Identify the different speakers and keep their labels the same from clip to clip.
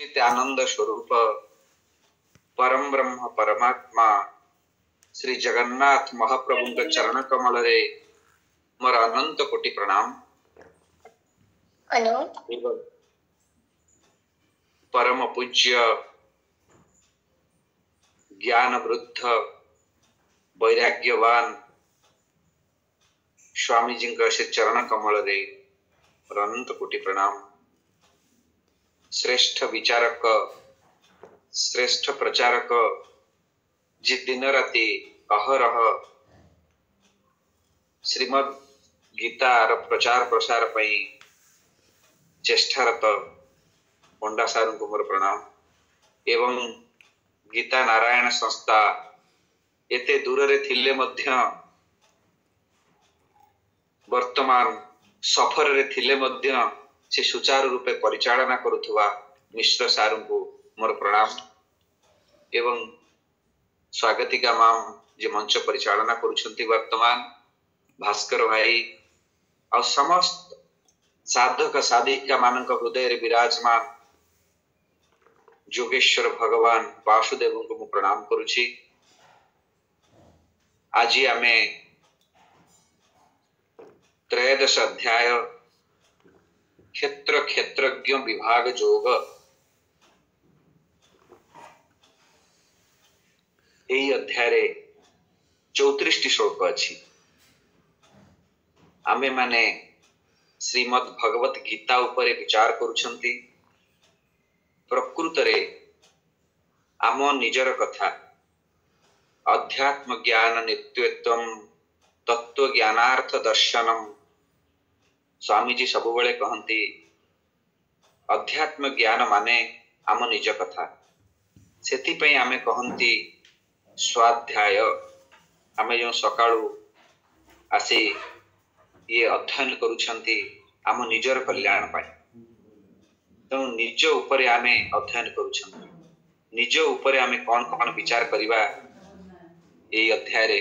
Speaker 1: आनंद स्वरूप परम ब्रह्म परमात्मा श्री जगन्नाथ महाप्रभु के चरण कमल रे मोर अनंत कोटि प्रणाम। परम पूज्य ज्ञान वृद्ध वैराग्यवान स्वामी जी से चरण कमल रे मोर अनंत कोटि प्रणाम। श्रेष्ठ विचारक श्रेष्ठ प्रचारक जी दिन राति अहरह श्रीमद गीतार प्रचार प्रसार पई चेष्टारत पंडा सारू को मोर प्रणाम। एवं गीता नारायण संस्था एते दूर रे थिले मध्य वर्तमान सफर रे थिले मध्य से सुचारू रूपे परिचालना करुथुवा मिश्र सारू को मोर प्रणाम। एवं स्वागतिका माम जे मंच परिचालना करुछंती वर्तमान भास्कर भाई और समस्त साधक साधिका मानक हृदय रे विराजमान जोगेश्वर भगवान वासुदेव को मु प्रणाम करुछि। आज आमे त्रयोदश अध्याय क्षेत्र क्षेत्रज्ञ विभाग जोग यही अध्याय 34 श्लोक अच्छी। आमे माने श्रीमद भगवत गीता उपरे विचार करुछंती। प्रकृत रे आम निजर कथा अध्यात्म ज्ञान नित्यत्वम तत्व ज्ञानार्थ दर्शनम स्वामी जी सब बड़े कहती अध्यात्म ज्ञान माने आम निज कथा सेति पई आमे कहती स्वाध्याय आमे जो सकाळू आसी ये अध्ययन करुछंती आम निजर कल्याण पाई। तो निज उपरे आमे अध्ययन करुछंती निज उपरे आमे कौन कौन विचार करिबा ये अध्याय रे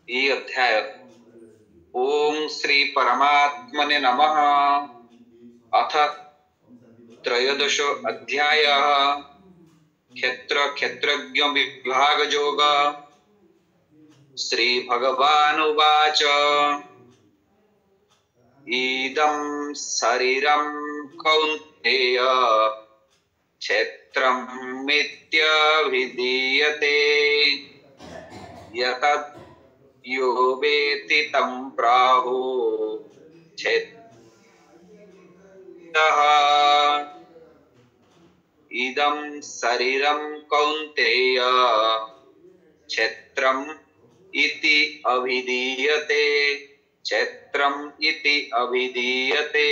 Speaker 1: ये अध्याय ओम श्री परमात्मने नमः। अथ त्रयोदशो अध्याय क्षेत्र क्षेत्रज्ञ विभाग जोग। श्री भगवान उवाच इदं शरीरं कौन्तेय क्षेत्रं मित्यभिधीयते यतत् यो वेति तं प्राहु क्षेत्रः। इदं शरीरं कौन्तेय क्षेत्रम् इति अभिधीयते क्षेत्रम् इति अभिधीयते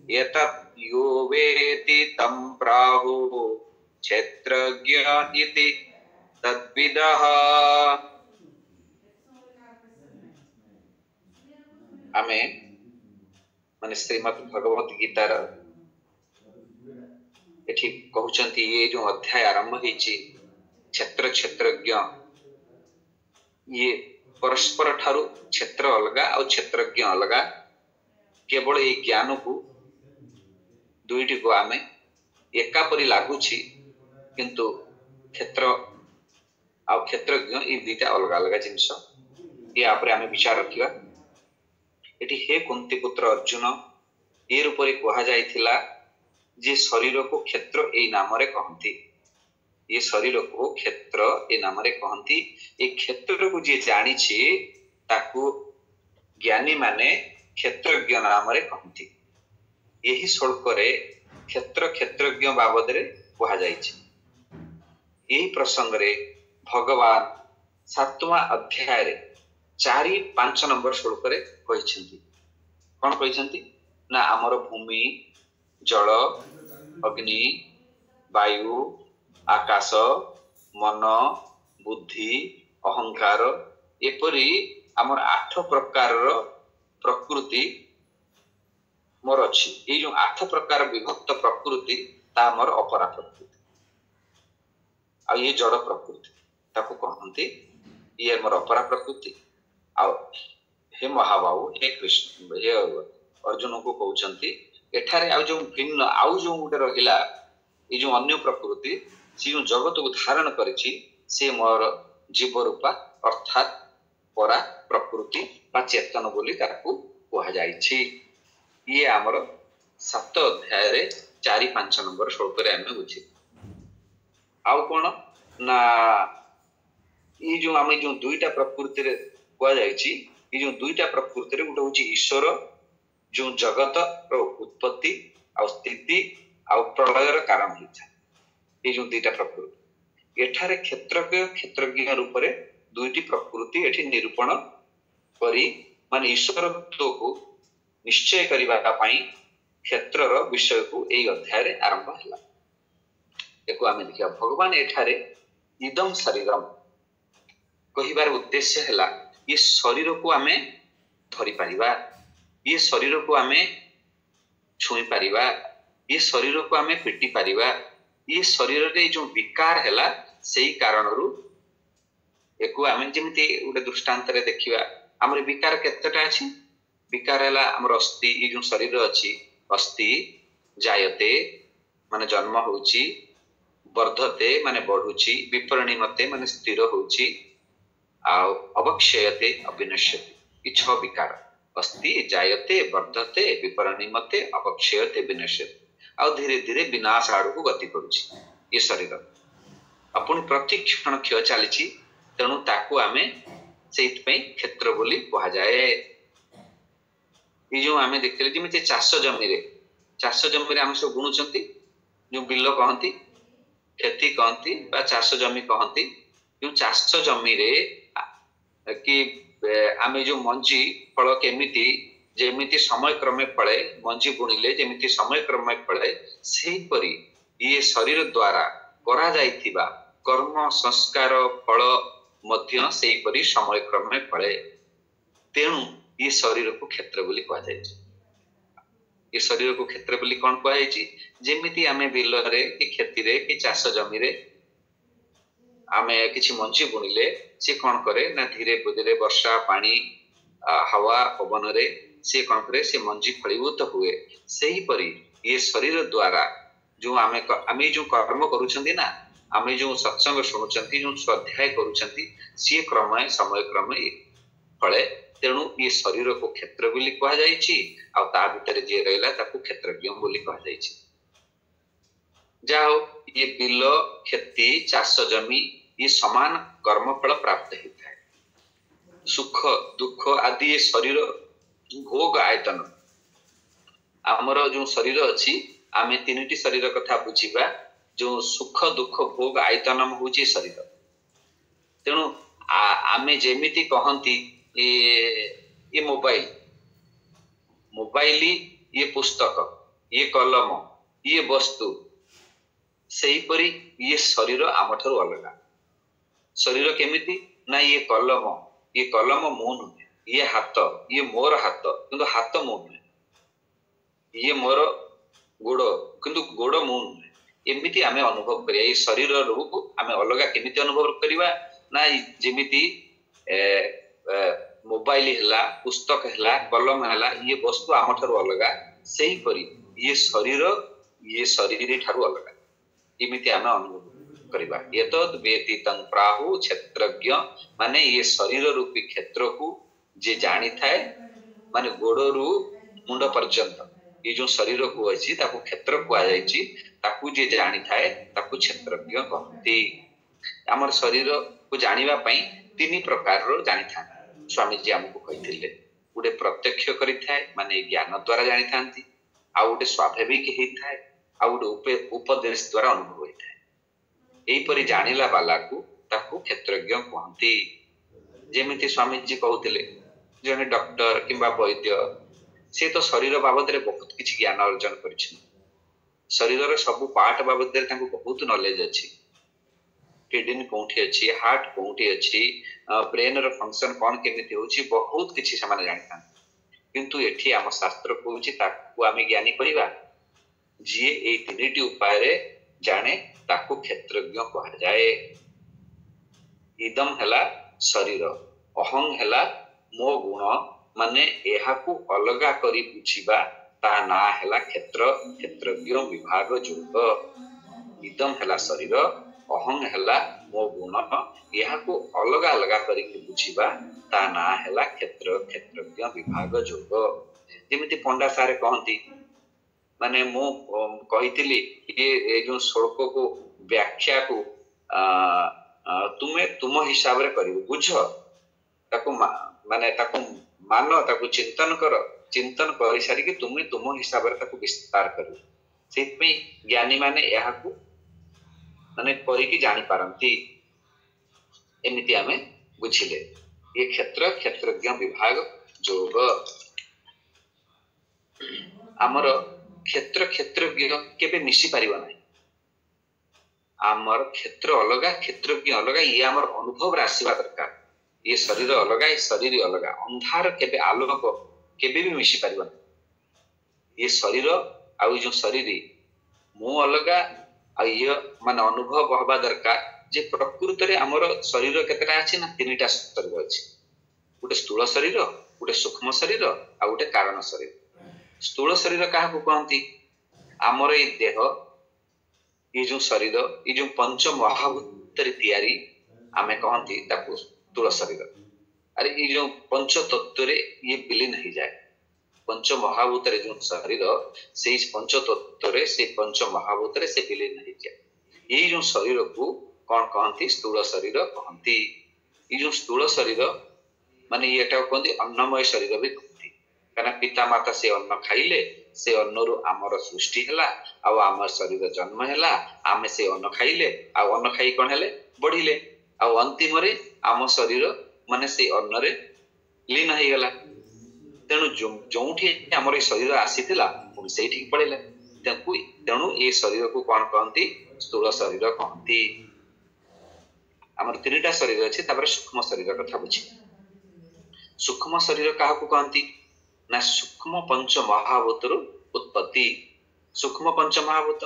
Speaker 1: यतत् यो वेति तं प्राहु क्षेत्रज्ञ इति तद्विदः। आमे माने श्रीमद भगवत गीतार एठी कहउचंती ये जो अध्याय आरंभ होईची क्षेत्र क्षेत्रज्ञ ये परस्पर ठारू क्षेत्र अलगा और क्षेत्रज्ञ अलगा। केवल ये ज्ञान को दुईटी को आमे एका परि लागुची किंतु क्षेत्र और क्षेत्रज्ञ ये दुईटा अलग अलग जिनिस ये आपरे आमे विचार रखिबा। एटी हे कुंती पुत्र अर्जुन ये रूपरे कहा जाइथिला जे शरीर को क्षेत्र ए नाम रे कहंती। ये शरीर को क्षेत्र ए नाम रे कहंती। ए क्षेत्र को जे जानी छी ताकू ज्ञानी माने क्षेत्रज्ञ नाम रे कहंती। यही श्लोक रे क्षेत्र क्षेत्रज्ञ बाबद रे कहा जाइछि। यही प्रसंग रे भगवान 7वां अध्याय रे 4-5 नंबर श्लोक रे कहिसेंती। कोन कहिसेंती ना हमर भूमि जल अग्नि वायु आकाश मन बुद्धि अहंकार एपरी हमर 8 प्रकार रो प्रकृति मोर अछि। ए जो 8 प्रकार विभक्त प्रकृति ता हमर अपरा प्रकृति आ ये जड़ प्रकृति ताको कहंती ये हमर अपरा प्रकृति। आ हे महाबाहु हे कृष्ण हे अर्जुन को कहउचंती एठारे आउ जो भिन्न आउ जो गोटे रहिला ये जो अन्य प्रकृति से जो जगत को धारण करिछि से मोर जीव रूपा अर्थात परा प्रकृति बा चेतन बोली ताकू कहा जाइछि। ये हमर 7 अध्याय रे 4-5 नंबर श्लोक रे हम बुझी। आउ कोन ना ये जो आमे जो दुईटा प्रकृति रे कहा जाइछि ये जो दुईटा प्रकृति रे गोटे होछि ईश्वर जो जगत रो उत्पत्ति आ स्थिति आ प्रलयर कारण होइछा। ये जो दुईटा प्रकृति एठारे क्षेत्रज्ञ रूप रे दुईटी प्रकृति एठी निरूपण करी माने ईश्वरत्व को निश्चय करिबा पई क्षेत्रर विषय को एई अध्याय रे आरंभ हला। एको आमे देखिया भगवान एठारे इदम शरीरम कहिबार उद्देश्य हला ये शरीर को आमे धरि परिबा, ये शरीर को आमे छुई परिबा, ये शरीर को आमे पिटी परिबा, ये शरीर रे जो विकार हला सेही कारणरू एको आमे जेमिति उडे दृष्टांत रे देखिबा हमर विकार केतेटा अछि। विकार हला हमर अस्थि ये जो शरीर अछि अस्थि जायते माने जन्म होउची, वर्धते माने बढ़ुची, विपरिणमते माने स्थिर होउची, आ अवक्षयते अविनश्यते ये 6 विकार अस्थि जायते वर्धते विपरिणमते अवक्षयते विनश्यते आ धीरे धीरे विनाश आड़ को गति करूची। ये शरीर अपन प्रति क्षण क्षय चलीची तेणु ताकू आमे सेइत पई क्षेत्र बोली कहा जाए। ये जो आमे देखले जेमिति चाष जमी रे आमे सब गुणुचंती जो बिल कहंती खेती कहंती बा चाष जमी कहंती जो चाष जमी रे कि आमे जो मंजी फल केमिति जेमिति समय क्रमे फले मंजी बुणिले जेमिति समय क्रमे फले सेही परी ये शरीर द्वारा करा जाइथिबा कर्म संस्कार फल मध्य सेही परी समय क्रमे फले तेणु ये शरीर को क्षेत्र बोली कहा जाय। ये शरीर को क्षेत्र बोली कोन कहा जाय जेमिति आमे बिल रे कि खेती रे कि चाष जमी रे आमे किछि मंजी बुणिले से कोन करे ना धीरे धीरे वर्षा पानी हवा पवन रे से कोन करे से मंजी फलीभूत हुए सेही परी ये शरीर द्वारा जो आमे जो कर्म करूछंती ना आमे जो सत्संग सुनुछंती जो स्वाध्याय करूछंती से क्रमे समय क्रमे फले तेणु ये शरीर को क्षेत्र बोली कहा जाइछि आ ता भितर जे रहला ताकू क्षेत्रज्ञ बोली कहा जाइछि। जाओ ये बिल खेती चाष जमी ये समान कर्मफल प्राप्त होता है। सुख दुख आदि ये शरीर भोग आयतन आमर जो शरीर अछि आमे तीनटी शरीर कथा बुझिबा जो सुख दुख भोग आयतनम होची शरीर। तेणु आमे जेमिति कहंती ये मोबाइल ये पुस्तक ये कलम ये वस्तु सही परी ये शरीर आमठारु अलग। शरीर केमिति ना ये कलम मो नुहे, ये हाथ ये मोर हाथ किंतु हाथ मो नुहे, ये मोर गोड़ किंतु गोड़ मो नुहे। एमिति आमे अनुभव करिया ये शरीर रू आमे अलग केमिति अनुभव करिवा ना जेमिति मोबाइल हला पुस्तक हला कलम हला ये वस्तु आमठारु अलग सही परी ये शरीर ठारु अलग एमिति आमे अनुभव करिबा। एतद् व्यतीतं प्राहु क्षेत्रज्ञ माने ये शरीर रूपी क्षेत्र को जे जानी थाए माने गोड़रू मुंड पर्यंत ये जो शरीर को अछि ताकू क्षेत्र कुआ जायछि ताकू जे जानी थाए ताकू क्षेत्रज्ञ कहती। हमर शरीर को जानिबा पई 3 प्रकार रो जानि था स्वामी जी हमको कहिथिले। उडे प्रत्यक्ष करि थाए माने ज्ञान द्वारा जानि थांती आ उडे स्वाभाविक हेइ थाए आ उडे उपदेश द्वारा अनुभव होई थाए। एई परि जानिला वाला को ताकू क्षेत्रज्ञ कहंती। जेमिति स्वामी जी कहउतिले जने डॉक्टर किंबा वैद्य से तो शरीर बाबद रे बहुत किछि ज्ञान अर्जन करिछि। शरीर रे सब पार्ट बाबद रे तांको बहुत नॉलेज अछि। किडनी कोठी अछि, हार्ट कोठी अछि, ब्रेन रो फंक्शन कोन केमिति होछि बहुत किछि समान जानिता। किंतु एठी हम शास्त्र कहउछि ताकू आमे ज्ञानी करिबा जे एई तीनटी उपाय रे जाने ताकू क्षेत्रज्ञ कहा जाए। इदम हला शरीर, अहं हला मो गुण माने एहा को अलगा करी बुझिबा ता ना हैला क्षेत्र क्षेत्रज्ञ विभाग जोग। इदम हैला शरीर, अहं हैला मो गुण, यह को अलग अलग करके बुझिबा ता ना हैला क्षेत्र क्षेत्रज्ञ विभाग जोग। जेमिति पंडा सारे कहती माने मु कहितली ये जो श्लोक को व्याख्या को तुमे तुम हिसाब रे करिवो, बुझ ताको माने ताको मान, ताको चिंतन कर, चिंतन कर सारी कि तुमे तुम हिसाब रे ताको विस्तार करिवो। सेतपई ज्ञानी माने यहा को माने करिकि जानि पारंती। एमिति आमे बुझिले ये क्षेत्र क्षेत्रज्ञ विभाग जोग। आमर क्षेत्र क्षेत्रज्ञ केबे मिसी पारिबो नाही। आमर क्षेत्र अलगा क्षेत्रज्ञ अलगा, ये आमर अनुभव आसवा दरकार। ये शरीर अलगा, ये शरीर अलगा। अंधार केबे आलोक केबे भी मिसी पारिबो नाही। ये शरीर आउ जो शरीर मु अलगा आ ये माने अनुभव हवा दरकार जे प्रकृत रे आमर शरीर केतेटा अछि ना, तीनटा शरीर अछि। गोटे स्थूल शरीर, गोटे सूक्ष्म शरीर आ गोटे कारण शरीर। स्थूल शरीर काहा को कहंती? आमर ए देह, ये जो शरीर, ये जो पंच महाभूत रे तैयारी आमे कहंती ताको स्थूल शरीर। अरे ये जो पंच तत्व रे ये विलीन हो जाए। पंच महाभूत रे जो शरीर से पंच तत्व रे से पंच महाभूत रे से विलीन हो जाए। ये जो शरीर को कौन कहंती? स्थूल शरीर कहंती। ये जो स्थूल शरीर माने येटा कहंती अन्नमय शरीर भी कहंती। काना पिता माता से अन्न खाइले, से अन्नरु आमर सृष्टि हला, आ आमर शरीर जन्म हला। आमे से अन्न खाइले, आ अन्न खाई कोन हेले बढ़िले, आ अंतिम रे आम शरीर माने से अन्न रे लीन हो गला। तेणु जोठी आमर शरीर आसीथिला पुणी सेठी पड़ेला। तेणु ये शरीर को कौन कहंती? स्थूल शरीर कहंती। आमर तीनटा शरीर अछि, तापर सूक्ष्म शरीर कथा बुझी। सूक्ष्म शरीर काहा को कहंती ना? सूक्ष्म पंच महाभूत उत्पत्ति। सूक्ष्म पंच महाभूत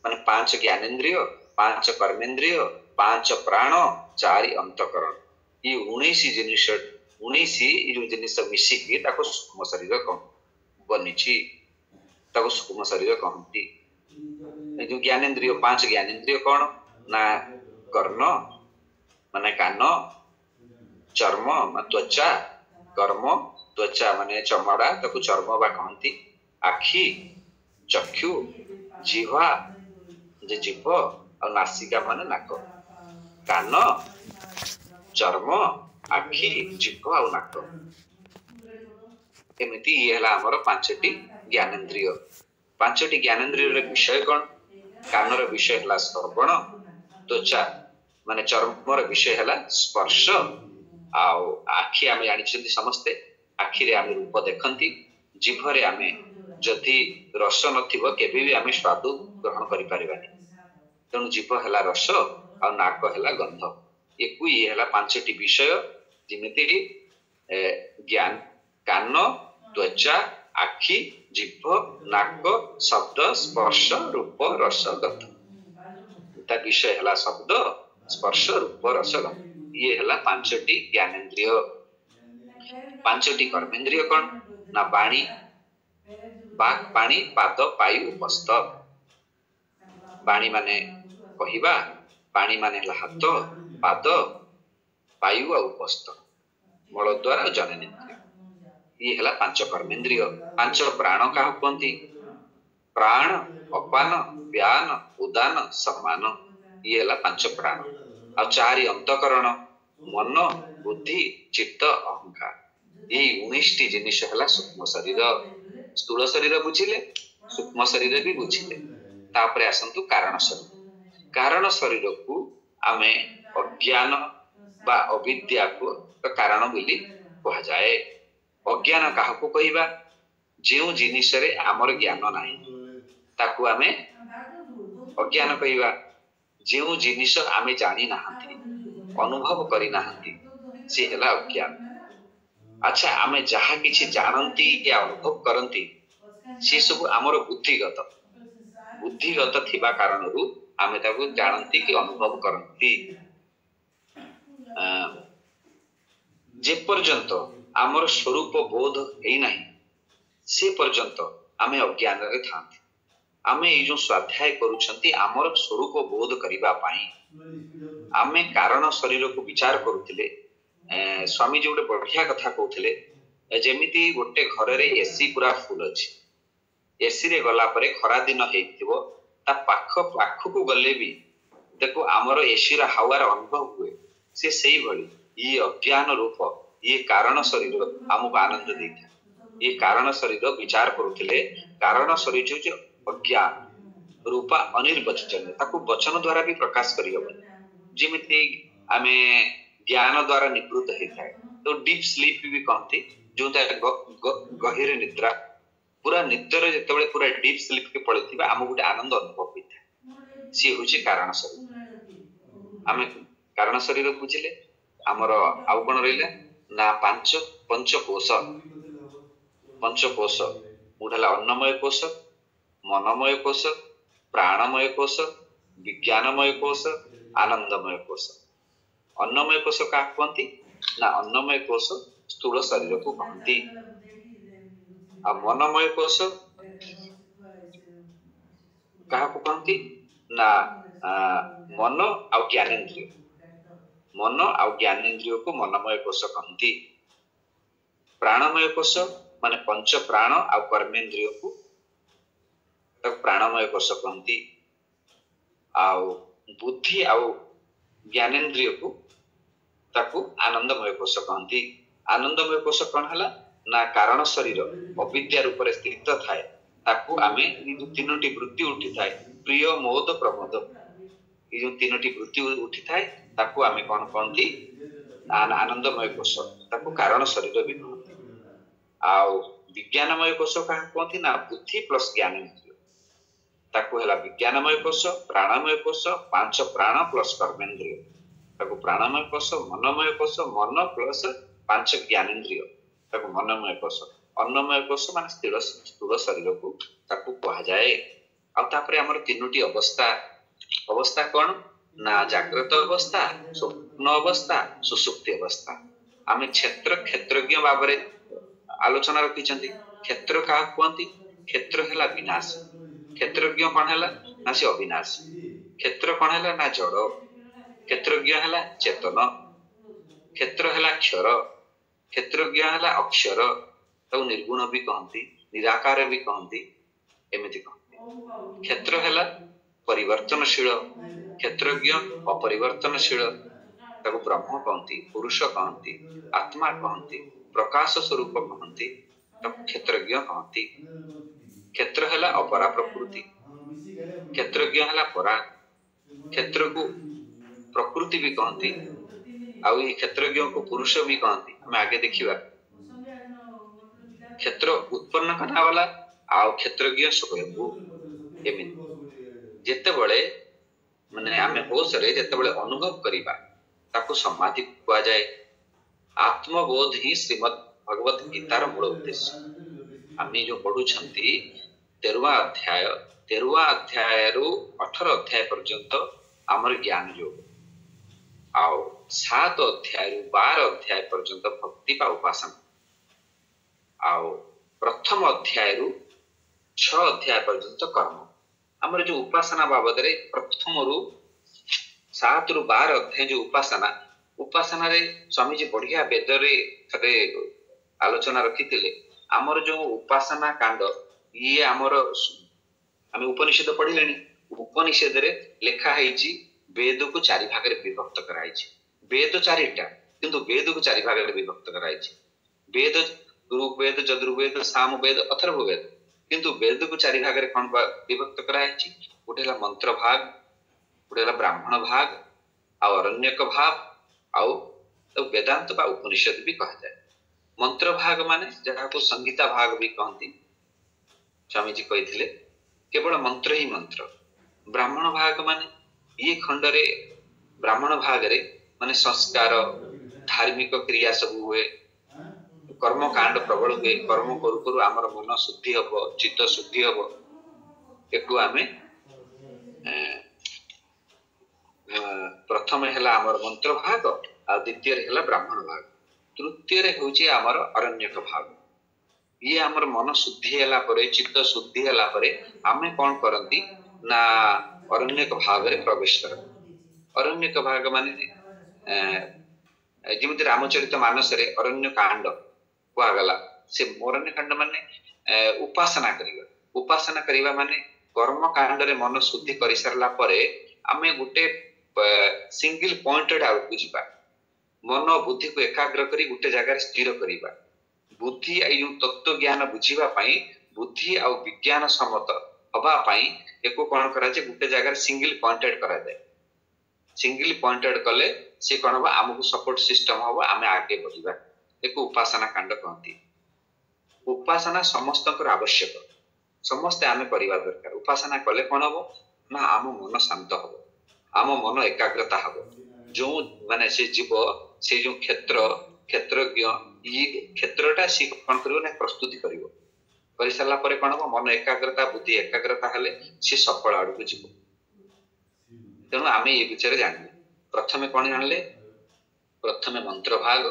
Speaker 1: माने 5 ज्ञानेन्द्रिय, 5 कर्मेन्द्रिय, 5 प्राण, 4 अंतकरण। ये 19 जिनिस 19 जो जिनिस मिसिकी ताको सूक्ष्म शरीर बनिछि, ताको सूक्ष्म शरीर कहंती। जो ज्ञानेन्द्रिय 5 ज्ञानेन्द्रिय कौन ना? कर्ण माने कान, चर्म त्वचा, कर्म त्वचा माने चमड़ा ताको चर्म बा कहंती। आखि, चक्षु, जिह्वा जे जीव, और नासिका माने नाक। कान, चर्म, आखि, जीभ और नाक। एमिति ये हला हमर 5टी ज्ञानेन्द्रिय। 5टी ज्ञानेन्द्रिय रे विषय कोन? कान रो विषय हला श्रवण, त्वचा माने चर्म रो विषय हला स्पर्श, आउ आखि आमे जानिछथि समस्ते आखि रे आमे रूप देखंती। जीभ रे आमे जदि रस नथिबो केबे भी आमे स्वाद ग्रहण करि परिबानी। तेणु जीभ हला रस और नाक हला गंध। एकु ये हला 5टी विषय जेमिति ज्ञान कान, त्वचा, आखि, जीभ, नाक, शब्द, स्पर्श, रूप, रस, गंध। ता विषय हला शब्द, स्पर्श, रूप, रस, गंध। ये हला 5टी ज्ञानेन्द्रिय। 5टी कर्मेन्द्रिय कौन ना? वाणी, बाक, पाणी, पाद, पायु, उपस्थ। वाणी माने कहिबा, पाणी माने हाथ, पाद, पायु और उपस्थ, मलद्वार और जननेन्द्रिय। ये हला 5 कर्मेन्द्रिय। 5 प्राण काहा कहंती? प्राण, अपान, व्यान, उदान, सम्मान। ये हला 5 प्राण। और 4 अंतकरण, मन, बुद्धि, चित्त, अहंकार। ये 19टी जिनिस हला सूक्ष्म शरीर। स्थूल शरीर बुझिले, सूक्ष्म शरीर भी बुझिले। तापरे आसंतु कारण शरीर। कारण शरीर को आमे अज्ञान बा अविद्या को कारण बोली कहा जाए। अज्ञान काहा को कहिबा? जेउ जिनिस रे हमर ज्ञान नाही ताकू आमे अज्ञान कहिबा। जेउ जिनिस आमे जानि नाहंती, अनुभव करि नाहंती, से हला अज्ञान। अच्छा, आमे जहा किछि जानंती या अनुभव करंती से सब हमर बुद्धिगत थिबा कारणरू आमे ताकू जानंती कि अनुभव करंती। जे पर्यंत आमर स्वरूप बोध हेई नाही से पर्यंत आमे अज्ञान रे थांती आमे ए जो स्वाध्याय करूछंती आमर स्वरूप बोध करिबा पाई आमे कारण शरीर को विचार करूथिले स्वामी जी गोटे बढ़िया कथा कहूथिले जेमिति गोटे घर रे एसी पूरा फुल अछि एसी रे गला परे खरा दिन हेतिबो ता पाख पाख को गले भी देखो आमर एसी रा हवार अनुभव हुए से सही भली ये अज्ञान रूप ये कारण शरीर आमको आनंद देता ये कारण शरीर विचार करूथिले कारण शरीर जो अज्ञान रूपा अनिर्वचनीय ताकू वचन द्वारा भी प्रकाश करी हबो जेमिति आमे ज्ञान द्वारा निवृत्त हेताय तो डीप स्लीप भी कहते जो गहिर निद्रा पूरा निद्रा जेतेबेले पूरा डीप स्लीप के पड़िथिबा आम गोटे आनंद अनुभव होइथा सी होची कारण शरीर आमे कारण शरीर बुझिले आमर आउ कोन रहिला ना पंचकोश उठाला अन्नमय कोश मनमय कोश प्राणमय कोश विज्ञानमय कोश आनंदमय कोश अन्नमय कोश का कहती ना अन्नमय कोश स्थूल शरीर को कहती आ मनमय कोश का कहती ना मन आ ज्ञानेन्द्रिय मन आ ज्ञानेन्द्रिय को मनमय कोश कहती प्राणमय कोश माने पंच प्राण आ कर्मेन्द्रिय को प्राणमय कोश कहती आउ बुद्धि आउ ज्ञानेन्द्रिय को ताकू आनंदमय कोश कहती आनंदमय कोश कौन हला ना कारण शरीर अविद्या रूप रे स्थित थाए ताकू आमे जो तीनोटी वृत्ति उठी थाए प्रिय मोद प्रमोद ये जो तीनोटी वृत्ति उठी थाए ताकू आमे कौन कहती आनंदमय कोश ताकू कारण शरीर भी कहती आउ विज्ञानमय कोश का कहती ना बुद्धि प्लस ज्ञानेन्द्रिय ताकू हला विज्ञानमय कोश प्राणमय कोश पांच प्राण प्लस कर्मेन्द्रिय ताकू प्राणमय कोश मनमय कोश मन प्लस पांच ज्ञानेन्द्रिय ताकू मनमय कोश अन्नमय कोश माने स्थूल शरीर को ताकू कहा जाए आ तापरे हमर तीनोटी अवस्था कौन ना जागृत अवस्था स्वप्न अवस्था सुसुप्ति अवस्था आमे क्षेत्रज्ञ भाबरे आलोचना रखिछंती क्षेत्र का कहंती क्षेत्र हला विनाश क्षेत्रज्ञ कौन हला ना से अविनाश क्षेत्र कौन हला ना जड़ क्षेत्रज्ञ हला चेतन क्षेत्र हला क्षर क्षेत्रज्ञ हला अक्षर तो निर्गुण भी कहंती निराकार भी कहंती एमिति कहंती क्षेत्र हला परिवर्तनशील क्षेत्रज्ञ अपरिवर्तनशील ताको ब्रह्म कहंती पुरुष कहंती आत्मा कहंती प्रकाश स्वरूप कहंती ताको क्षेत्रज्ञ कहंती क्षेत्र हला अपरा प्रकृति क्षेत्रज्ञ हला परा क्षेत्र को प्रकृति भी कहंती आ ये क्षेत्रज्ञ को पुरुष भी कहंती हम आगे देखिबा क्षेत्र उत्पन्न करना वाला आ क्षेत्रज्ञ स्वयंभू एमिति जेते बळे माने आमे होश रे जेते बळे अनुभव करिबा ताको समाधि कुआ जाए आत्मबोध ही श्रीमद् भगवत गीतार मूल उद्देश्य आमे जो पढु छंती 13वां अध्याय रु 18 अध्याय पर्यंत आमर ज्ञान योग आओ 7 अध्याय रु 12 अध्याय पर्यंत भक्ति का उपासना आओ प्रथम अध्याय रु 6 अध्याय पर्यंत कर्म आमर जो उपासना बाबद रे प्रथम रु 7 रु 12 अध्याय जो उपासना रे स्वामी जी बढ़िया वेद रे थरे आलोचना रखितिले आमर जो उपासना कांड ये आमर आमे उपनिषद पढ़िलेनी उपनिषद रे लेखा हैची वेद को चारि भाग रे विभक्त कराइछि वेद चारिटा किंतु वेद को चारि भाग रे विभक्त कराइछि वेद ऋग्वेद यजुर्वेद सामवेद अथर्ववेद किंतु वेद को चारि भाग रे कोन विभक्त कराइछि उठेला मंत्र भाग उठेला ब्राह्मण भाग आ अरण्यक भाग आउ तो वेदांत बा उपनिषद भी कहा जाए मंत्र भाग माने जहा को संगीता भाग भी कहती स्वामी जी कहिथिले केवल मंत्र ही मंत्र ब्राह्मण भाग माने ये खंड रे ब्राह्मण भाग रे माने संस्कार धार्मिक क्रिया सब हुए कर्म कांड प्रबल हुए कर्म करू करू आमर मन शुद्धि हबो चित्त शुद्धि हबो एकु आमे प्रथम हेला आमर मंत्र भाग आ द्वितीय हेला ब्राह्मण भाग तृतीय रे होची आमर अरण्यक भाग ये हमर मन शुद्धि हैला परे चित्त शुद्धि हैला परे आमे कोन करंती ना अरण्यक भाग रे प्रवेश कर। अरण्यक भाग माने जेमति रामचरित मानस रे अरण्य कांड कुआ गला से अरण्य कांड माने उपासना करिवा माने कर्म कांड रे मन शुद्धि करि सरला परे आमे गुटे सिंगल पॉइंटेड आउट बुझिबा मन बुद्धि को एकाग्र करी गुटे जगह स्थिर करिबा बुद्धि आ तत्व ज्ञान बुझिबा पई बुद्धि आ विज्ञान सम्मत हबा पई एको कोन करा जे गुटे जगह सिंगल पॉइंटेड करा जाय सिंगल पॉइंटेड कले से कोन हबा हमकु सपोर्ट सिस्टम हबा आमे आगे बढ़िबा एको उपासना कांड कहंती। उपासना समस्तकर आवश्यक समस्त आमे परिवा दरकार उपासना कले कोन हबो ना आम मन शांत हबो आम मन एकाग्रता हबो जो माने से जीव से जो क्षेत्रज्ञ ये क्षेत्रटा सी कोन करिवो ना प्रस्तुति करिवो करि सला परे कोन हबो मन एकाग्रता बुद्धि एकाग्रता हले से सफल आडू जीव। तेणु आमे ये विचार जानिले प्रथमे कोन जानले प्रथमे मंत्र भाग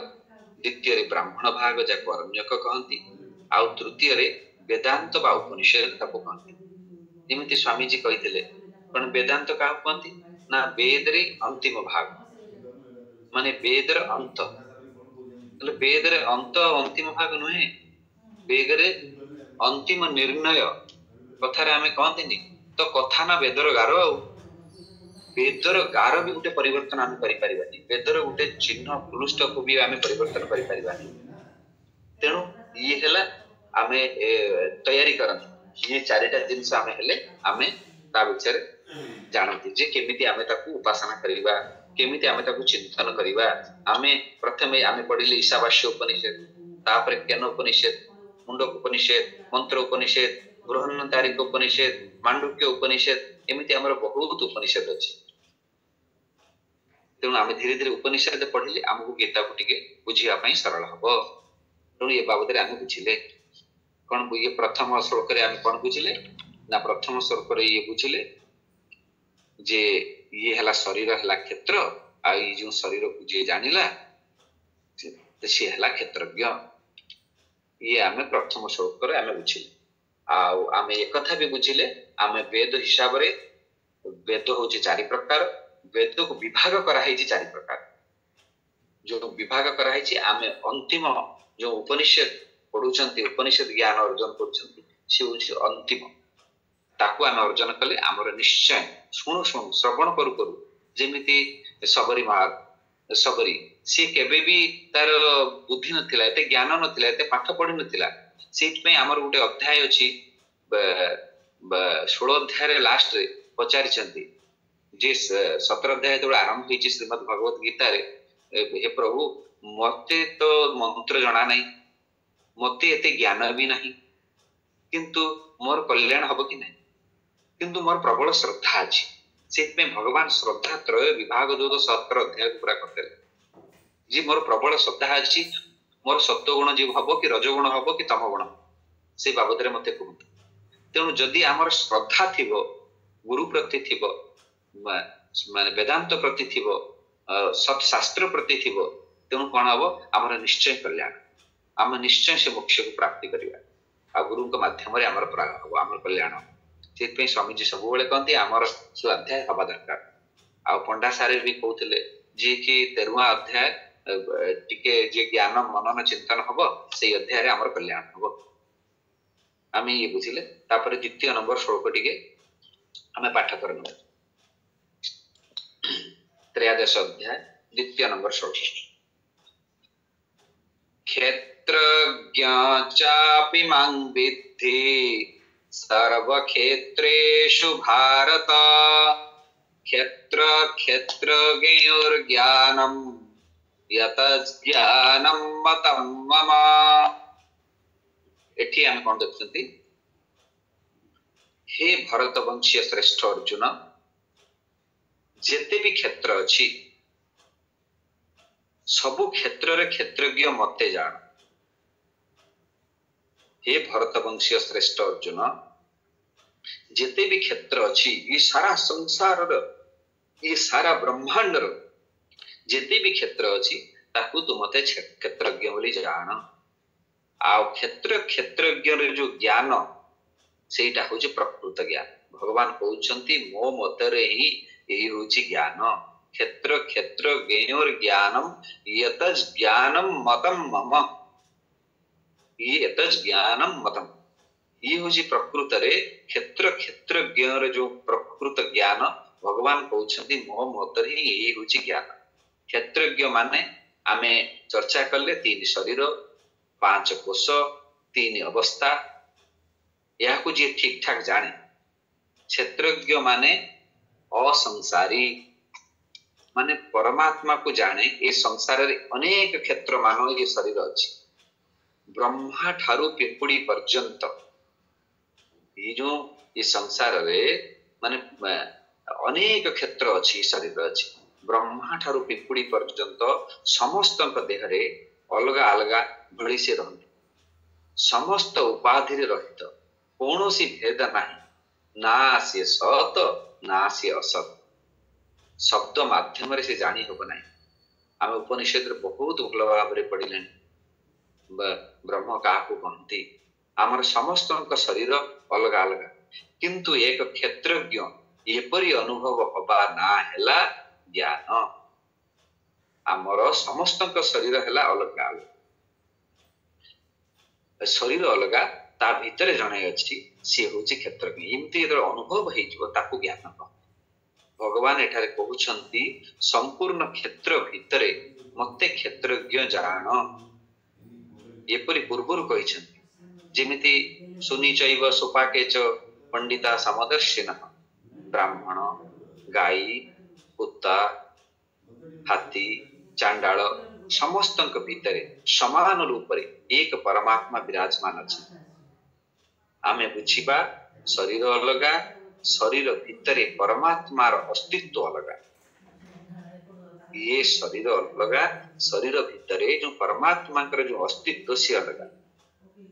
Speaker 1: द्वितीय रे ब्राह्मण भाग जाको अरण्यक कहंती आ तृतीय रे वेदांत बा उपनिषद ताको कहंती। जेमिति स्वामी जी कहिथिले कोन वेदांत का कहंती ना वेद रे अंतिम भाग माने वेद रे अंत એટલે वेद रे अंत अंतिम भाग नुहे वेद रे अंतिम निर्णय कथारे आमे कहंतीनी तो कथा ना वेदर गारो वेदर गार भी गोटे परिवर्तन आमे करि परिबानी वेदर गोटे चिन्ह पुरुष्ट को भी आमे परिवर्तन करि परिबानी। तेणु ये हैला आमे तैयारी करन ये चारिटा जिंस आमे हेले आमे ता विचार जानती जे केमिति आमे ताकू उपासना करिबा केमिति आमे ताकू चिंतन करिबा। आमे प्रथमे आमे पढिले ईशावास्य उपनिषद तापर केन उपनिषद मुंडक उपनिषद मंत्र उपनिषद बृहन्नतारिक उपनिषद मांडुक्य उपनिषद एमिति हमर बहुत उपनिषद अछि। तेणु आमे धीरे धीरे उपनिषद पढिले हमहु गीता को टिके बुझिया पई सरल हबो। तेणु ये बाबद रे आमे बुझिले कोन ये प्रथम श्लोक रे आमे कोन बुझिले ना प्रथम श्लोक रे ये बुझिले जे ये हला शरीर हला क्षेत्र आ ये जो शरीर को जे जानिला ते से हला क्षेत्रज्ञ ये आमे प्रथम श्लोक रे आमे बुझिले। आ आमे एक कथा भी बुझिले आमे वेद हिसाब रे वेद होची चारि प्रकार वेद को विभाग करा है चारि प्रकार जो विभाग करा है आमे अंतिम जो उपनिषद पढुचंती उपनिषद ज्ञान अर्जन करचंती से होची अंतिम ताकू आमे अर्जन कले हमर निश्चय सुनु सुनु श्रवण करू करू जेमिति सबरी मार सबरी से केबे भी तार बुद्धि नथिला एते ज्ञान नथिला एते पाठ पढि नथिला सेट पे हमर गुटे अध्याय अछि 16 अध्याय रे लास्ट रे पचारि छंती जे 17 अध्याय तो आरंभ होईची श्रीमद् भगवत गीता रे हे प्रभु मते तो मंत्र जणा नाही मते एते ज्ञान भी नाही किंतु मोर कल्याण हबो कि नाही किंतु मोर प्रबल श्रद्धा अछि सेत में भगवान श्रद्धा त्रय विभाग जो 17 अध्याय पूरा करते जी मोर प्रबल श्रद्धा अछि मोर सत्वगुण जीव हबो कि रजोगुण हबो कि तमगुण से बाबद रे मते कहू। तेणु जदि हमर श्रद्धा थिबो गुरु प्रति थिबो माने वेदांत प्रति थिबो सत शास्त्र प्रति थिबो तेणु कोन हबो हमर निश्चय कल्याण हम निश्चय से मोक्ष को प्राप्ति करिवा आ गुरु के माध्यम रे हमर प्राप्त हबो हमर कल्याण। सेत पे स्वामी जी सब बेले कहंती हमर स्वाध्याय हबा दरकार आ पंडा सारे भी कहउतले जे कि 13वां अध्याय टिके जे ज्ञान मनन चिंतन हबो से अध्याय रे हमर कल्याण हबो आमे ये बुझिले। तापर द्वितीय नंबर श्लोक टिके हमें पाठ करन 13 अध्याय द्वितीय नंबर श्लोक क्षेत्रज्ञ चापि मां विद्धि सर्व क्षेत्रेषु भारत क्षेत्र क्षेत्रज्ञोर्ज्ञानं यतज्ञानं मतं मम। एठी हम कोन देखछंती हे भरत वंशीय श्रेष्ठ अर्जुन जेते भी क्षेत्र अछि सबु क्षेत्र रे क्षेत्रज्ञ मते जान। हे भरत वंशीय श्रेष्ठ अर्जुन जेते भी क्षेत्र अछि ये सारा संसार रो ये सारा ब्रह्मांड रो जेते भी क्षेत्र अछि ताकू तू मते क्षेत्रज्ञ बोली जान। आ क्षेत्र क्षेत्रज्ञ जो ज्ञान सेटा होची प्रकृत ज्ञान। भगवान कहउछंती मो मतरे ही यही होची ज्ञान। क्षेत्र क्षेत्र ज्ञोर ज्ञानम यतज ज्ञानम मतम मम, ये यतज ज्ञानम मतम, ये होची प्रकृत रे क्षेत्र क्षेत्रज्ञर जो प्रकृत ज्ञान भगवान कहउछंती मो मतरे ही यही होची ज्ञान। क्षेत्रज्ञ माने आमे चर्चा करले 3 शरीर 5 कोश 3 अवस्था, यह को जे ठीक ठाक जाने। क्षेत्रज्ञ माने असंसारी, माने परमात्मा को जाने। ए संसार रे अनेक क्षेत्र मानो ये शरीर अछि, ब्रह्मा ठारू पिंपुड़ी पर्यंत ये जो ये संसार रे माने अनेक क्षेत्र अछि, शरीर अछि। ब्रह्मा ठारू पिंपुड़ी पर्यंत समस्त देह रे अलगा अलगा भली से रहते, समस्त उपाधि रे रहित, कौनसी भेद नाही, ना से सत ना से असत, शब्द माध्यम रे से जानी होब नाही। आम उपनिषद रे बहुत भल भाव रे पढ़िले ब्रह्म का को कहती। आमर समस्त शरीर अलगा अलगा, किंतु एक क्षेत्रज्ञ एपरी अनुभव हबा ना हेला ज्ञान। आमर समस्त शरीर हेला अलगा अलगा, शरीर अलगा, ता भीतर जणे अछि से होची क्षेत्रज्ञ। एमती जदि अनुभव हेजिवो ताकू ज्ञान कह। भगवान एठारे कहउछंती संपूर्ण क्षेत्र भीतरे मते क्षेत्रज्ञ जान, एपरि पूर्वरु कहिछंती। जेमिति सुनिचैव सुपाकेच पंडिता समदर्शिनः, ब्राह्मण गाई कुत्ता हाथी चांडाल समस्त भीतरे समान रूप रे एक परमात्मा विराजमान अछि। आमे बुझिबा शरीर अलगा, शरीर भीतरे परमात्मार अस्तित्व अलगा। ये शरीर अलगा, शरीर भीतरे जो परमात्मा जो अस्तित्व से अलगा।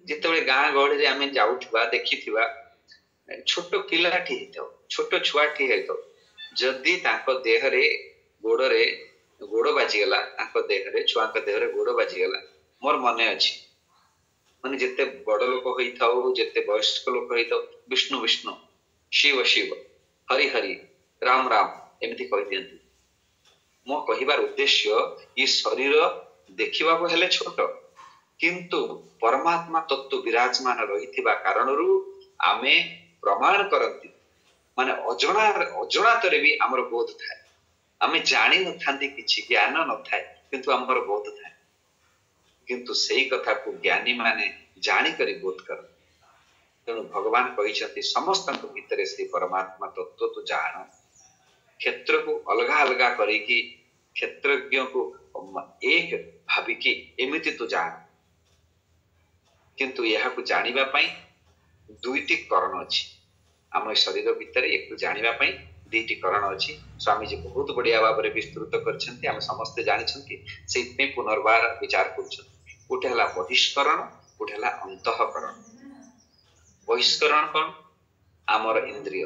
Speaker 1: जितेबले गाँ गहली रे आमे जाउथबा देखिथिबा छोट पिलाठी हेतो, छोट छुआठी हेतो, जदि ताको देह रे गोड़ बाजी गला, ताको देह रे छुआ के देह रे गोड़ बाजी गला, मोर मने अछि माने जेते बड़ लोक होई थाओ, जेते वयस्क लोक होई थाओ, विष्णु विष्णु शिव शिव हरि हरि राम राम एमिति कहि दियंती। मो कहिबार उद्देश्य ये शरीर देखिबा को हेले छोट, किंतु परमात्मा तत्व विराजमान रहिथिबा कारणरू आमे प्रमाण करंती। माने अजणातरे भी हमर बोध थाए, आमे जानि न थांती, किछि ज्ञान न थाए, किंतु हमर बोध थाए। किंतु सही कथा को ज्ञानी माने जानि करी बोध कर। तेणु भगवान कहिछंती समस्त भीतरे से परमात्मा तत्व तो जान। क्षेत्र को अलगा अलगा करी कि क्षेत्रज्ञ को एक भाविकी एमिति तो जान। किंतु यह को जानिबा पई दुईटी करण अछि। आम शरीर भीतर एक जानिबा पई दुईटी करण अछि। स्वामी जी बहुत बढ़िया भाव रे विस्तृत करछंती, हम समस्त जानिछंती, सेइतमे पुनर्बार विचार करछंती। गोटे हला बहिष्करण, गोटे हला अंतःकरण। बहिष्करण कोन? आमर इंद्रिय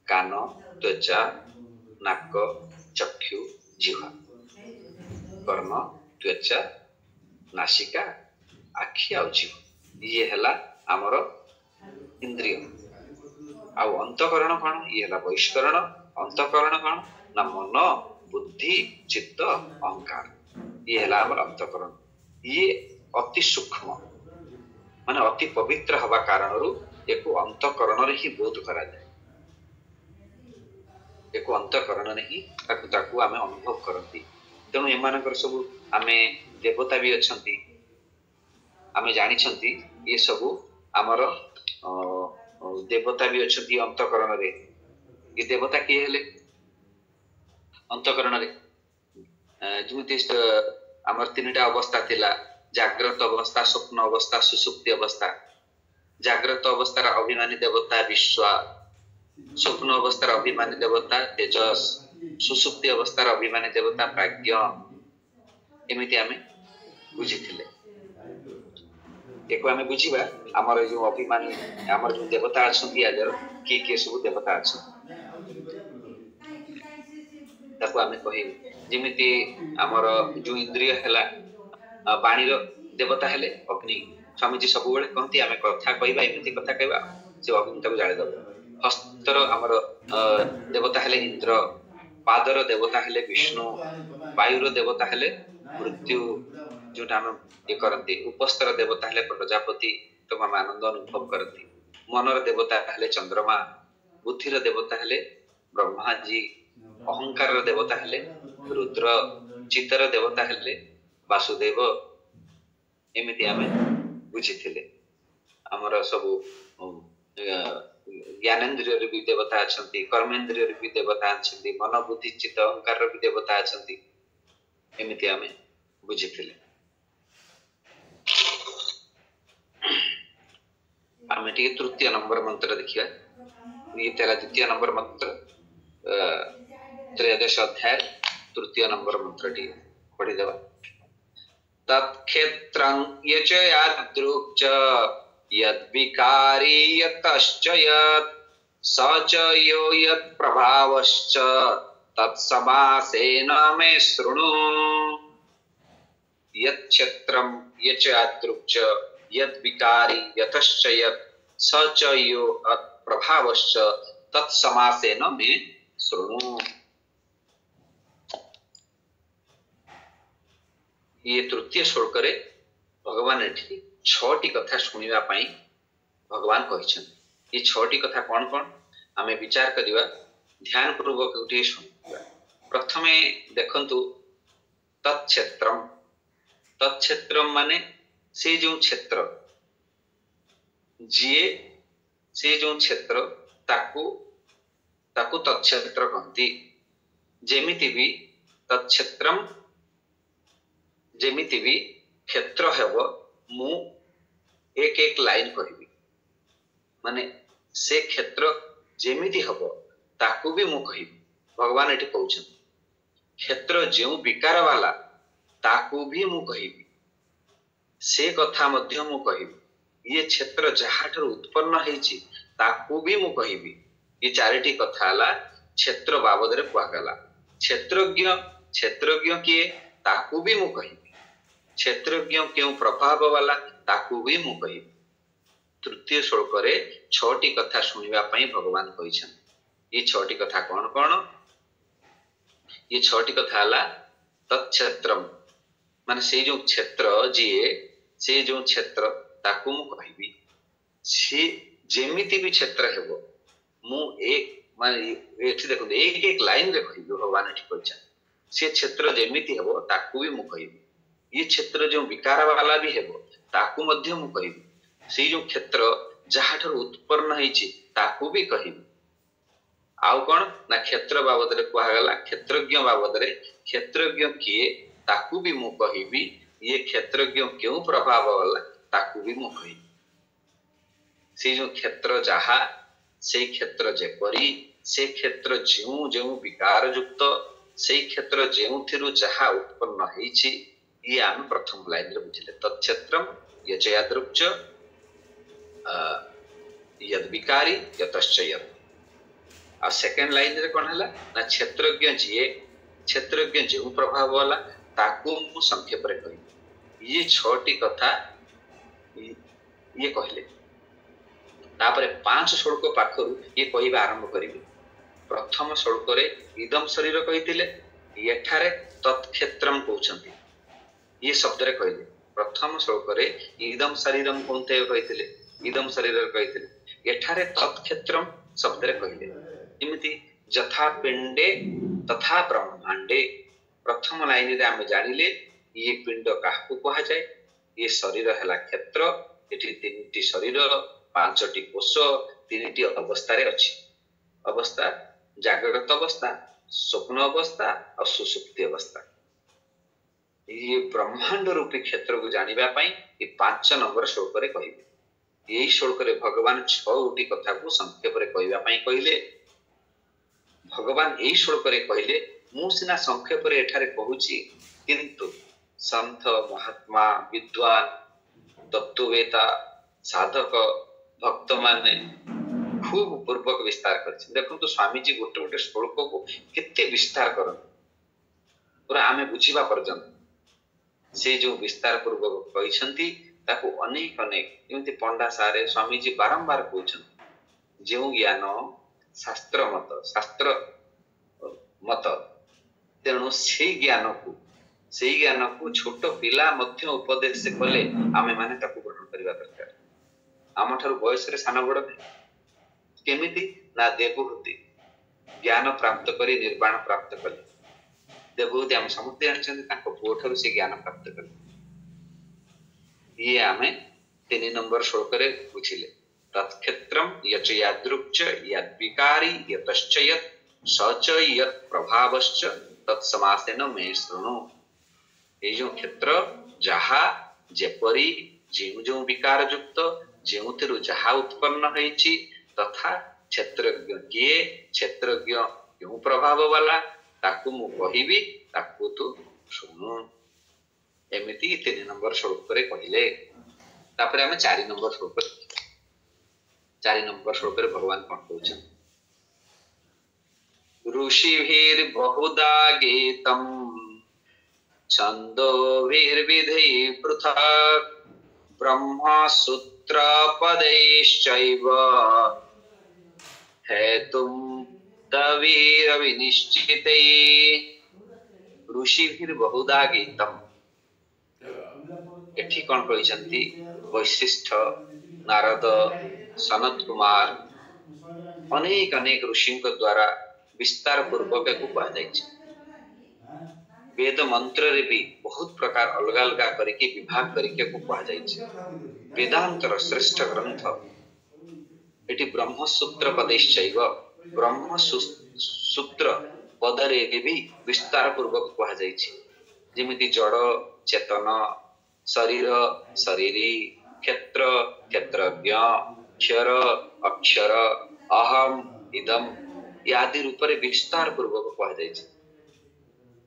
Speaker 1: कान त्वचा नाक चक्षु जिह्वा, कर्म त्वचा नासिका आखि आ जीव, ये हला आमर इंद्रिय। आउ अंतःकरण कोन? ये हला बहिष्करण। अंतःकरण कोन? ना मन बुद्धि चित्त अहंकार, ये हला आमर अंतःकरण। ये अति सूक्ष्म माने अति पवित्र हवा कारणरू एको अंतःकरण रे ही बोध करा जाय। एको अंतःकरण रे ही ताकू आमे अनुभव करंती। तेणु एमानकर सब आमे देवता भी अछंती, आमे जानिछंती ये सब आमर देवता भी अछंती अंतःकरण रे। ये देवता किए हेले अंतःकरण रे? जेमिति आमर 3टा अवस्था थिला, जाग्रत अवस्था, स्वप्न अवस्था, सुसुप्ति अवस्था। जाग्रत अवस्थार अभिमानी देवता विश्वा, स्वप्न अवस्थार अभिमानी देवता तेजस, सुसुप्ति अवस्थार अभिमानी देवता प्राज्ञ। एमिति आमे बुझिथिले। एको आमे बुझिबा हमर जो अभिमानी हमर जो देवता अछंती आजर के सब देवता अछंती ताको आमे कहि। जेमिति हमर जो इंद्रिय हैला, बाणीर देवता हेले अग्नि, स्वामीजी सब बेले कहती आम कथा कहवा एमती कथा कहवा से अग्निटा को जालीद हस्तर आमर देवता हेले इंद्र पादर देवता हेले विष्णु वायुर देवता हेले मृत्यु जोटा आम ये करती उपस्तर देवता हेले प्रजापति तो आम आनंद अनुभव करती मनर देवता हेले चंद्रमा बुद्धिर देवता हेले ब्रह्मा जी अहंकार देवता हेले रुद्र चित्तर देवता हेले वासुदेव एमती आम बुझी आमर सब ज्ञानेन्द्रिय भी देवता अच्छा कर्मेन्द्रिय भी देवता अच्छा मन बुद्धि चित्त अहंकार भी देवता अच्छा एमती आम बुझी आम टे तृतीय नंबर मंत्र देखिए ये तेरा द्वितीय नंबर मंत्र त्रयोदश अध्याय तृतीय नंबर मंत्र टी पढ़ी देवा तत्क्षेत्रं यच यादृक् च यद्विकारी यतश्च यत् स च यो यत्प्रभावश्च तत्समासेन मे शृणु यत्क्षेत्रं यच यादृक् च यद्विकारी यतश्च यत् स च यो यत्प्रभावश्च तत्समासेन मे शृणु। ये तृतीय श्लोक रे भगवान एठी छटी कथा सुनिबा पई भगवान कहिछन। ये छटी कथा कोन कोन आमे विचार करिवा ध्यान पूर्वक उठी सुनिबा। प्रथमे देखंतु तत्क्षेत्रम तत्क्षेत्रम माने से जो क्षेत्र जिए से जो क्षेत्र ताकू ताकू तत्क्षेत्र कहती जेमिति भी तत्क्षेत्रम जेमिति भी क्षेत्र हेबो मु एक एक लाइन कहबी माने से क्षेत्र जेमिति हेबो ताकू भी मु कहबी। भगवान एठी कहउछन क्षेत्र जेउ विकार वाला ताकू भी मु कहबी से कथा मध्य मु कहबी। ये क्षेत्र जहाठर उत्पन्न हेछि ताकू भी मु कहबी। ये चारिटी कथा हला क्षेत्र बाबद रे कहगला। क्षेत्रज्ञ किए ताकू भी मु कहबी। क्षेत्रज्ञ क्यों प्रभाव वाला ताकू भी मु कहबी। तृतीय श्लोक रे छटी कथा सुनिबा पई भगवान कहिछन। ये छटी कथा कोन कोन ये छटी कथा हला तत्क्षेत्रम माने से जो क्षेत्र जिए से जो क्षेत्र ताकू मु कहबी। से जेमिति भी क्षेत्र हेबो मु एक माने एठी देखो एक एक लाइन रे कहबी। भगवान एठी कहिछन से क्षेत्र जेमिति हेबो ताकू भी मु कहबी। ये क्षेत्र जो विकार वाला भी हेबो ताकू मध्य मु कहबी। से जो क्षेत्र जहाठर उत्पन्न हेछि ताकू भी कहबी। आउ कोन ना क्षेत्र बाबद रे कहगला क्षेत्रज्ञ बाबद रे क्षेत्रज्ञ किए ताकू भी मु कहबी। ये क्षेत्रज्ञ क्यों प्रभाव वाला ताकू भी मु कहबी। से जो क्षेत्र जहा से क्षेत्र जेपरी से क्षेत्र जेउ जेउ विकार युक्त से क्षेत्र जेउ थिरु जहा उत्पन्न हेछि ये आम प्रथम लाइन रे बुझिले। तत्क्षेत्रम यच यादृक् च यद्विकारी यतश्च यत्। आ सेकंड लाइन रे कोन हला ना क्षेत्रज्ञ जिए क्षेत्रज्ञ जेउ प्रभाव वाला ताकू मु संक्षेप रे कहि। ये छटी कथा ये कहले तापरे पांच श्लोक पाखरु ये कहबा आरंभ करिवे। प्रथम श्लोक रे इदम शरीर कहितिले एठारे तत्क्षेत्रम कहउछंती ये शब्द रे कहले। प्रथम श्लोक रे इदम शरीरम कोनते कहितिले इदम शरीर कहितिले एठारे तत्क्षेत्रम शब्द रे कहले। एमिति जथा पिंडे तथा ब्रह्मांडे प्रथम लाइन रे हम जानिले ये पिंड काहकु कहा जाय। ये शरीर हला क्षेत्र एठी तीनटी शरीर पांचटी कोष तीनटी अवस्था रे अछि। अवस्था जागृत अवस्था स्वप्न अवस्था और सुसुप्ति अवस्था। ये ब्रह्मांड रूपी क्षेत्र को जानिबा पई ये 5 नंबर श्लोक रे कहिबे। यही श्लोक रे भगवान 6 कथा को संक्षेप रे कहबा पई कहिले। भगवान यही श्लोक रे कहिले मु सिना संक्षेप रे एठारे कहूची किंतु संत महात्मा विद्वान तत्ववेता साधक भक्त माने खूब पूर्वक विस्तार करछि। देखो तो स्वामी जी गोटे गोटे श्लोक को केते विस्तार करन पूरा आमे बुझिबा पर्यंत से जो विस्तार पूर्वक कहिसंती ताको अनेक अनेक एमती पंडा सारे स्वामी जी बारंबार कहउछन जो ज्ञान शास्त्र मत तेणु से ज्ञान को छोट पिला मध्य उपदेश कले आमे माने ताको ग्रहण करबा दरकार। आम ठारू बयस रे सान बड़ केमिति ना देवहूति ज्ञान प्राप्त करी निर्वाण प्राप्त कले। देवहूति आम समस्त जानछन ताको पुओ ठारू से ज्ञान प्राप्त कले। ये आमे 3 नंबर श्लोक रे बुझिले। तत्क्षेत्रम यच यादृक्च यद्विकारी यतश्च यत् सच यत् प्रभावश्च तत्समासेन मे शृणु। ये जो क्षेत्र जहा जेपरी जेउ जो विकार युक्त जेउथिरु जहा उत्पन्न होईची तथा क्षेत्रज्ञ किए क्षेत्रज्ञ क्यों प्रभाव वाला ताकू मु कहिबी ताकू तू सुनु। एमिति 3 नंबर श्लोक रे कहिले। तापर हमें 4 नंबर श्लोक 4 नंबर श्लोक रे भगवान कोन कहउछन ऋषिभिर्बहुधा गीतम छन्दोभिर्विधि पृथक् ब्रह्मसूत्र पदैश्चैव हेतुं तवीर विनिश्चिते। ऋषिभिर्बहुधा गीतम एठी कोन कहिसंती वैशिष्ठ नारद सनत कुमार अनेक अनेक ऋषियों द्वारा विस्तार पूर्वक को कहा जाइछ। वेद मंत्र रे भी बहुत प्रकार अलग अलग करके विभाग करके को कहा जाइछ। वेदांतर श्रेष्ठ ग्रंथ एटी ब्रह्मसूत्र पदैश्चैव ब्रह्मसूत्र पदरे भी विस्तार पूर्वक कहा जाइछ। जेमिति जड़ चेतन शरीर शरीरी क्षेत्र क्षेत्रज्ञ क्षर अक्षर अहम इदम आदि रूप में विस्तार पूर्वक कहा जाइछ।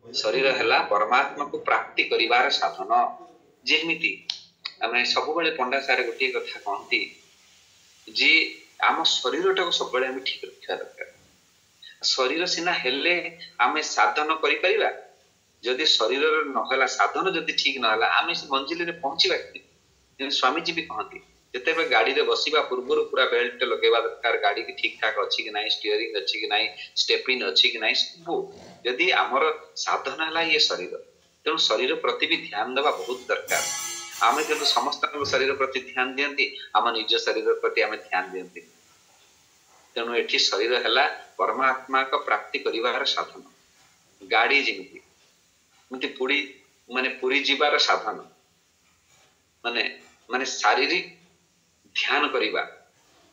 Speaker 1: शरीर हैला परमात्मा को प्राप्ति करिवार साधन। जेमिति आमे सब बेले पंडा सारे गोटे कथा कहती जे आम शरीरटा को सब बेले आमे ठीक रखा दरकार। शरीर सिना हेले आमे साधन करि परिबा जदि शरीर न होला साधन जदि ठीक न होला आमे मंजिल रे पहुंचीबा कि। स्वामी जी भी कहती जते बे गाड़ी रे बसिबा पूर्व पूरा बेल्ट लगेबा दरकार गाड़ी की ठीक ठाक अछि कि नाही स्टीयरिंग अछि कि नाही स्टेपिन अछि कि नाही सब जदि हमर साधन हला ये शरीर तेणु शरीर प्रति भी ध्यान देवा बहुत दरकार। आमे जदि समस्त शरीर प्रति ध्यान दियंती आम निज शरीर प्रति आमे ध्यान दियंती। तेणु एठी शरीर हला परमात्मा को प्राप्ति करिवार साधन। गाड़ी जेमिति मते पुरी जीवार साधन माने शारीरिक ध्यान करिबा।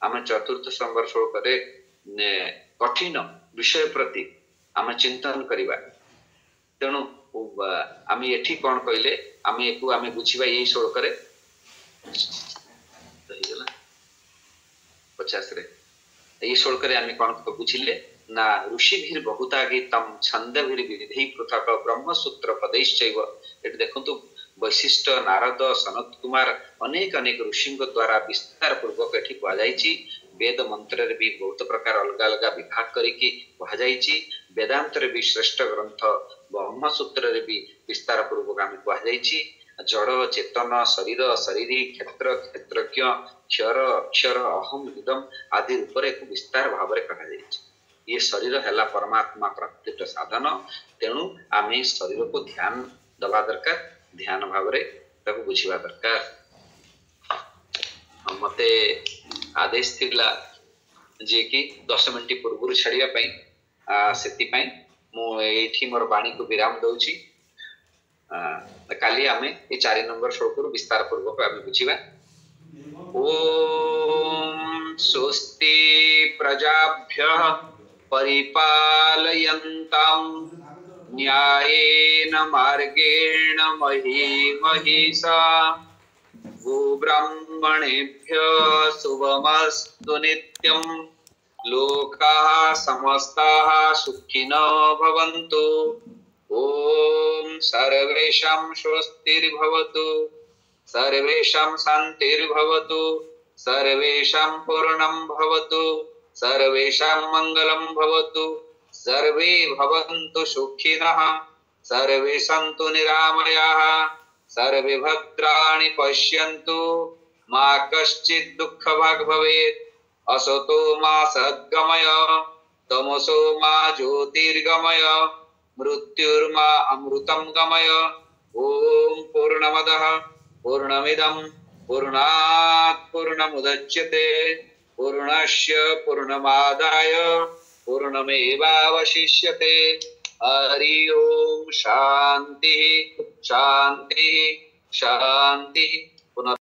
Speaker 1: आमे चतुर्थ संवर श्लोक रे कठिन विषय प्रति आमे चिंतन करिबा। तेणु आमे एठी कोन कइले आमे एको आमे बुझिबा एई श्लोक रे 50 रे एई श्लोक रे आमे कोन बुझिले ना ऋषिभिर्बहुधा गीतम छन्दभिर्विधि पृथक् ब्रह्मसूत्र पदैश्चैव। एठी देखंतु वैशिष्ट नारद सनत कुमार अनेक अनेक ऋषियों द्वारा विस्तार पूर्वक एठी कहा जाइछि। वेद मंत्र रे भी बहुत प्रकार अलग अलग विभाग करके कहा जाइछि। वेदांत रे भी श्रेष्ठ ग्रंथ ब्रह्मसूत्र रे भी विस्तार पूर्वक आमे कहा जाइछि। जड़ चेतन शरीर शरीरी क्षेत्र क्षेत्रज्ञ क्षर अक्षर अहम इदम आदि रूप रे विस्तार भाव रे कहा जाइछि। ये शरीर हैला परमात्मा प्राप्ति साधन। तेणु आमे शरीर को ध्यान दबा दरकार ध्यान भाव रे ताको बुझिबा दरकार। मते आदेश थिला जे कि 10 मिनिट पूर्व छाड़िया पई सेति पई मु एठी मोर बाणी को विराम दउची। काली आमे ए 4 नंबर श्लोक रु विस्तार पूर्वक आमे बुझिबा। ओम स्वस्ति प्रजाभ्यः परिपालयन्तां न्यायेन मार्गेण महिषा गोब्राह्मणेभ्यः शुभमस्तु नित्यं लोकाः समस्ताः सुखिनो भवन्तु। ओम सर्वेषां स्वस्तिर्भवतु सर्वेषां शान्तिर्भवतु सर्वेषां पूर्णं भवतु सर्वेषां मंगलं भवतु सर्वे भवन्तु सुखिनः सर्वे सन्तु निरामयाः सर्वे भद्राणि पश्यन्तु मा कश्चित् दुःखभाग् भवेत्। असतो मा सद्गमय तमसो मा ज्योतिर्गमय मृत्युर्मा अमृतं गमय। ओम पूर्णमदः पूर्णमिदं पूर्णात् पूर्णमुदच्यते पूर्णस्य पूर्णमादाय पूर्णमेवावशिष्यते। हरि ओम शांति शांति शांति। पुनः